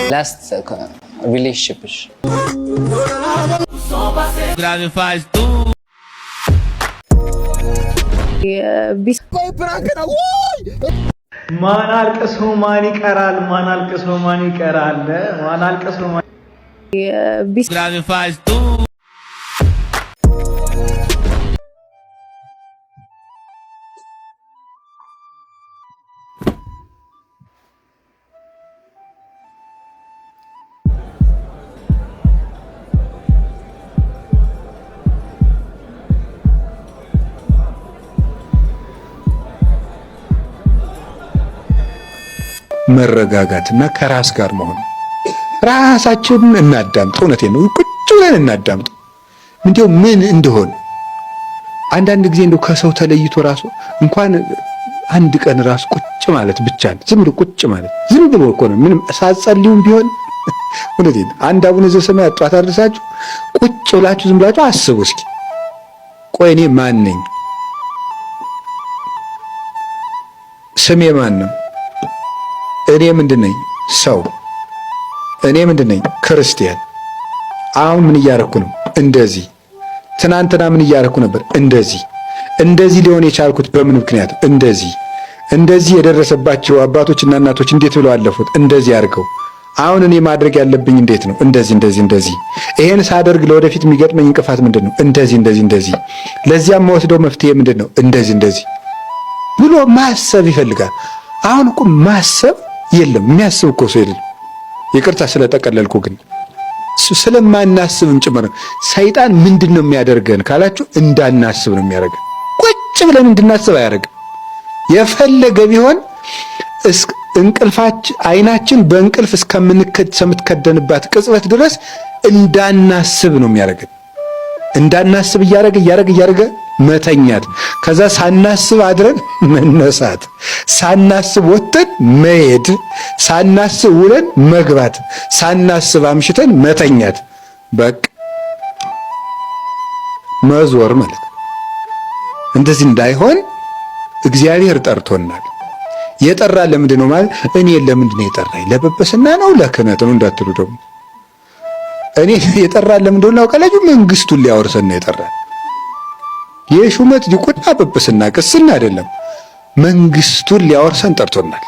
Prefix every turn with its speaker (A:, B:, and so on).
A: Last relationship.
B: Grave faz tu.
C: ማን አልቅሶ ማን ይቀራል? ማን አልቅሶ ማን ይቀራል? ማን አልቅሶ ማን
B: Grave faz tu.
D: መረጋጋትና ከራስ ጋር መሆን ራሳችንን እናዳምጥ። እውነቴን ነው። ቁጭ ብለን እናዳምጥ። እንዴው ምን እንደሆነ አንዳንድ ጊዜ እንደው ከሰው ተለይቶ ራሱ እንኳን አንድ ቀን ራሱ ቁጭ ማለት ብቻ ነው። ዝም ብሎ ቁጭ ማለት ዝም ብሎ እኮ ነው። ምንም ሳትጸልዩም ቢሆን እውነቴን አንድ አቡነ ዘበሰማያት ጧት አድርሳችሁ ቁጭ ብላችሁ ዝም ብላችሁ አስቡ እስኪ። ቆይ እኔ ማን ነኝ? ስሜ ማን ነው? እኔ ምንድነኝ? ሰው። እኔ ምንድነኝ? ክርስቲያን። አሁን ምን እያረኩ ነው? እንደዚህ። ትናንትና ምን እያረኩ ነበር? እንደዚህ። እንደዚህ ሊሆን የቻልኩት በምን ምክንያት? እንደዚህ የደረሰባቸው አባቶችና እናቶች እንዴት ብለው አለፉት? እንደዚህ አድርገው። አሁን እኔ ማድረግ ያለብኝ እንዴት ነው? እንደዚህ። ይሄን ሳደርግ ለወደፊት የሚገጥመኝ እንቅፋት ምንድነው? እንደዚህ። ለዚያም መወስደው መፍትሄ ምንድነው? እንደዚህ ብሎ ማሰብ ይፈልጋል። አሁን እኮ ማሰብ የለም። የሚያስብ እኮ ሰው የለም። ይቅርታ ስለጠቀለልኩ፣ ግን ስለማናስብም ጭምር ሰይጣን ምንድነው የሚያደርገን ካላችሁ እንዳናስብ ነው የሚያደርገን። ቁጭ ብለን እንድናስብ አያደርግም። የፈለገ ቢሆን አይናችን በእንቅልፍ እስከምትከደንባት ቅጽበት ድረስ እንዳናስብ ነው የሚያደርገን። እንዳናስብ እያደረገ መተኛት፣ ከዛ ሳናስብ አድረን መነሳት፣ ሳናስብ ወጥተን መሄድ፣ ሳናስብ ውለን መግባት፣ ሳናስብ አምሽተን መተኛት፣ በቃ መዞር ማለት። እንደዚህ እንዳይሆን እግዚአብሔር ጠርቶናል። የጠራን ለምንድን ነው ማለት? እኔ ለምንድን ነው የጠራኝ? ለጵጵስና ነው ለክህነት ነው እንዳትሉ ደግሞ። እኔ የጠራን ለምንድን ነው ካላችሁ መንግስቱን ሊያወርሰን ነው የጠራን። የሹመት ዲቁና ጵጵስና ቅስና አይደለም። መንግስቱን ሊያወርሰን ጠርቶናል።